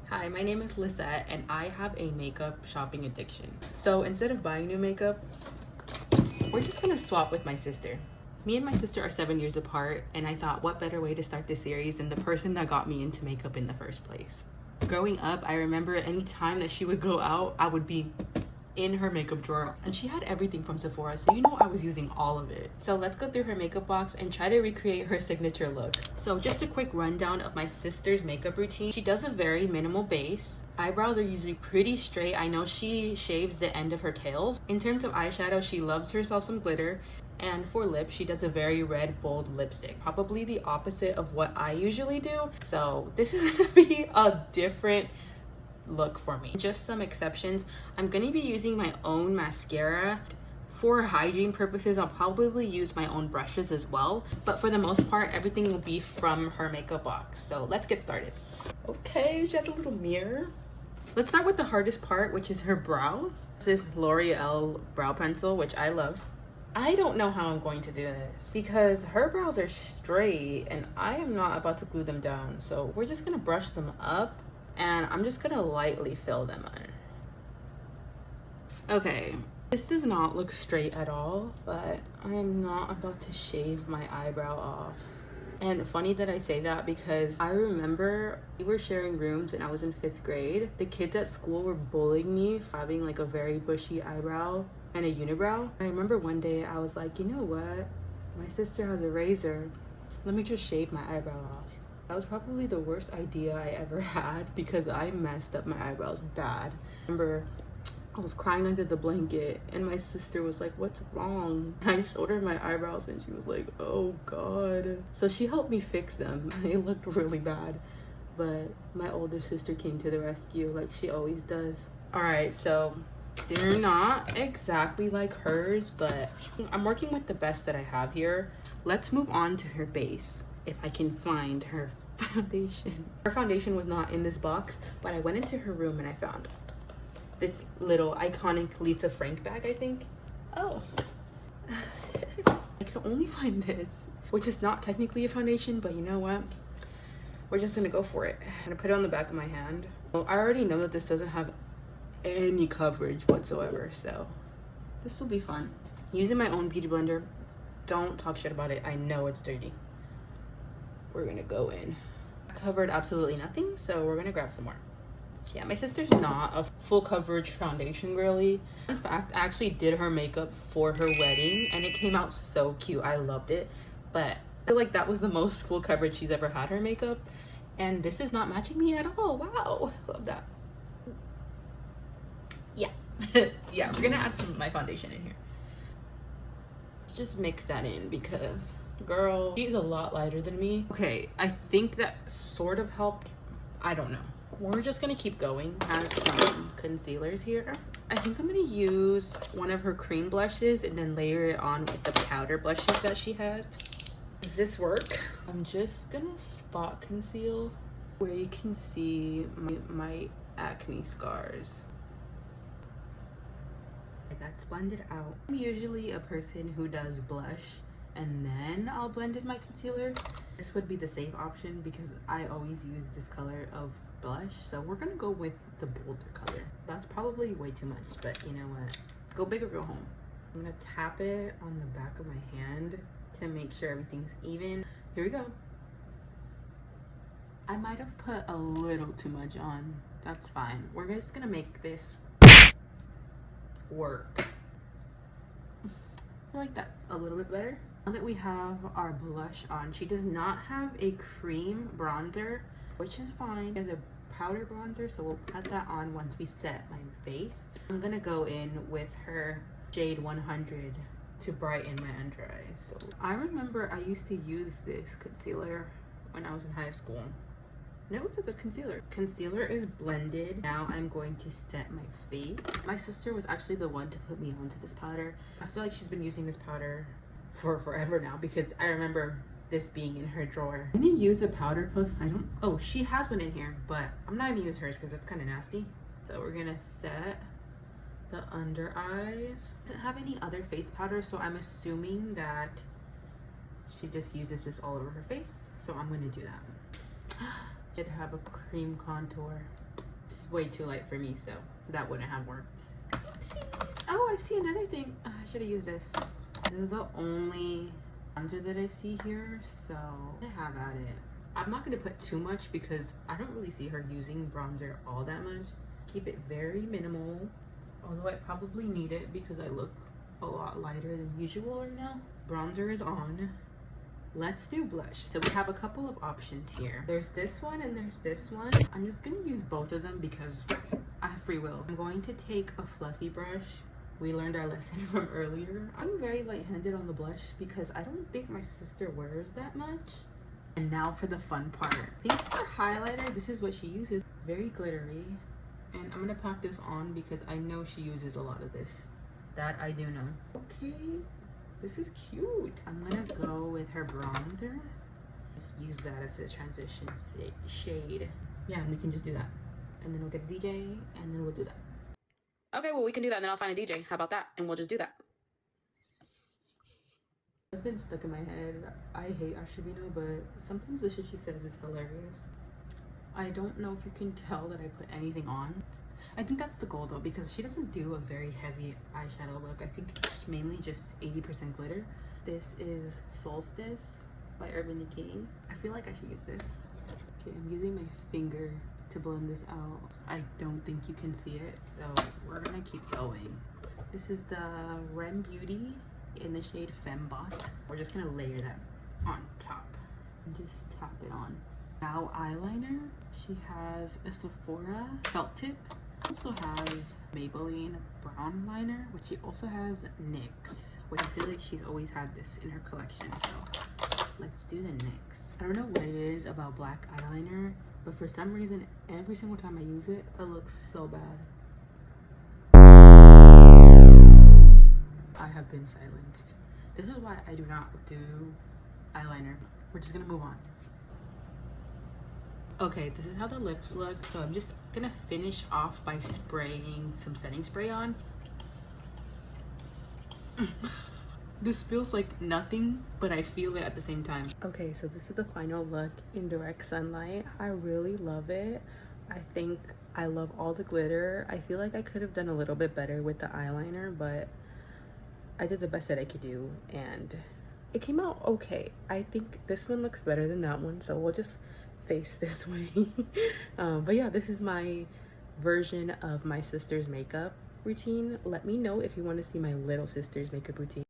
Hi, my name is Lisette and I have a makeup shopping addiction. So instead of buying new makeup, we're just gonna swap with my sister. Me and my sister are 7 years apart, and I thought what better way to start this series than the person that got me into makeup in the first place. Growing up, I remember any time that she would go out, I would be in her makeup drawer, and she had everything from Sephora, so you know I was using all of it. So let's go through her makeup box and try to recreate her signature look. So just a quick rundown of my sister's makeup routine. She does a very minimal base. Eyebrows are usually pretty straight. I know she shaves the end of her tails. In terms of eyeshadow, she loves herself some glitter. And for lips, she does a very red, bold lipstick. Probably the opposite of what I usually do. So this is gonna be a different look for me. Just some exceptions. I'm gonna be using my own mascara. For hygiene purposes, I'll probably use my own brushes as well. But for the most part, everything will be from her makeup box. So let's get started. Okay, she has a little mirror. Let's start with the hardest part, which is her brows. This L'Oreal brow pencil, which I love. I don't know how I'm going to do this because her brows are straight and I am not about to glue them down. So we're just gonna brush them up and I'm just gonna lightly fill them in. Okay, this does not look straight at all, but I am not about to shave my eyebrow off. And funny that I say that because I remember we were sharing rooms and I was in 5th grade. The kids at school were bullying me for having like a very bushy eyebrow and a unibrow. I remember one day I was like, you know what? My sister has a razor. Let me just shave my eyebrow off. That was probably the worst idea I ever had because I messed up my eyebrows bad. I remember I was crying under the blanket and my sister was like, what's wrong? I showed her my eyebrows and she was like, oh God. So she helped me fix them. They looked really bad, but my older sister came to the rescue like she always does. All right, so they're not exactly like hers, but I'm working with the best that I have here. Let's move on to her base, if I can find her foundation. Her foundation was not in this box, but I went into her room and I found this little iconic Lisa Frank bag, I think. Oh, I can only find this, which is not technically a foundation, but you know what? We're just gonna go for it. I'm gonna put it on the back of my hand. Well, I already know that this doesn't have any coverage whatsoever, so this will be fun. Using my own beauty blender. Don't talk shit about it. I know it's dirty. We're gonna go in. Covered absolutely nothing, so we're gonna grab some more. Yeah, my sister's not a full coverage foundation girly. In fact, I actually did her makeup for her wedding and it came out so cute. I loved it, but I feel like that was the most full coverage she's ever had her makeup, and this is not matching me at all. Wow, love that. Yeah. Yeah, we're gonna add some of my foundation in here. Just mix that in because girl, she's a lot lighter than me. Okay, I think that sort of helped. I don't know. We're just gonna keep going. Has some concealers here. I think I'm gonna use one of her cream blushes and then layer it on with the powder blushes that she has. Does this work? I'm just gonna spot conceal where you can see my acne scars. That's blended out. I'm usually a person who does blush and then I'll blend in my concealer. This would be the safe option because I always use this color of blush, so we're gonna go with the bolder color. That's probably way too much, but you know what? Go big or go home. I'm gonna tap it on the back of my hand to make sure everything's even. Here we go. I might have put a little too much on. That's fine. We're just gonna make this work. I feel like that's a little bit better. Now that we have our blush on, she does not have a cream bronzer, which is fine. There's a powder bronzer, so we'll put that on once we set my base. I'm gonna go in with her Shade 100 to brighten my under eyes. So I remember I used to use this concealer when I was in high school. And it was a good concealer. Concealer is blended. Now I'm going to set my face. My sister was actually the one to put me onto this powder. I feel like she's been using this powder for forever now because I remember this being in her drawer. I'm gonna use a powder puff. Oh, she has one in here, but I'm not gonna use hers because that's kind of nasty. So we're gonna set the under eyes. Doesn't have any other face powder, so I'm assuming that she just uses this all over her face. So I'm gonna do that. Should have a cream contour. way too light for me, so that wouldn't have worked. Oh, I see another thing. I should have used this. This is the only bronzer that I see here, so I have at it. I'm not gonna put too much because I don't really see her using bronzer all that much. Keep it very minimal, although I probably need it because I look a lot lighter than usual right now. Bronzer is on. Let's do blush. So we have a couple of options here. There's this one and there's this one. I'm just gonna use both of them because I have free will. I'm going to take a fluffy brush. We learned our lesson from earlier. I'm very light-handed on the blush because I don't think my sister wears that much. And now for the fun part. I think for highlighter, this is what she uses. Very glittery. And I'm gonna pack this on because I know she uses a lot of this. That I do know. Okay, this is cute. I'm gonna go with her bronzer. Just use that as a transition shade. Yeah, and we can just do that. And then we'll get a DJ and then we'll do that. Okay, well, we can do that and then I'll find a DJ. How about that? And we'll just do that. It's been stuck in my head. I hate Ashabino, but sometimes the shit she says is hilarious. I don't know if you can tell that I put anything on. I think that's the goal though, because she doesn't do a very heavy eyeshadow look. I think it's mainly just 80% glitter. This is Solstice by Urban Decay. I feel like I should use this. Okay, I'm using my finger to blend this out. I don't think you can see it, so we're gonna keep going. This is the Rem Beauty in the shade Fembot. We're just gonna layer that on top and just tap it on. Now eyeliner, she has a Sephora felt tip. Also has Maybelline brown liner, which she also has NYX, which I feel like she's always had this in her collection. So let's do the NYX. I don't know what it is about black eyeliner, but for some reason every single time I use it, it looks so bad. I have been silenced. This is why I do not do eyeliner. We're just gonna move on. Okay, this is how the lips look. So I'm just gonna finish off by spraying some setting spray on. This feels like nothing, but I feel it at the same time. Okay, so this is the final look in direct sunlight. I really love it. I think I love all the glitter. I feel like I could have done a little bit better with the eyeliner, but I did the best that I could do and it came out okay. I think this one looks better than that one, so we'll just face this way. But yeah, this is my version of my sister's makeup routine. Let me know if you want to see my little sister's makeup routine.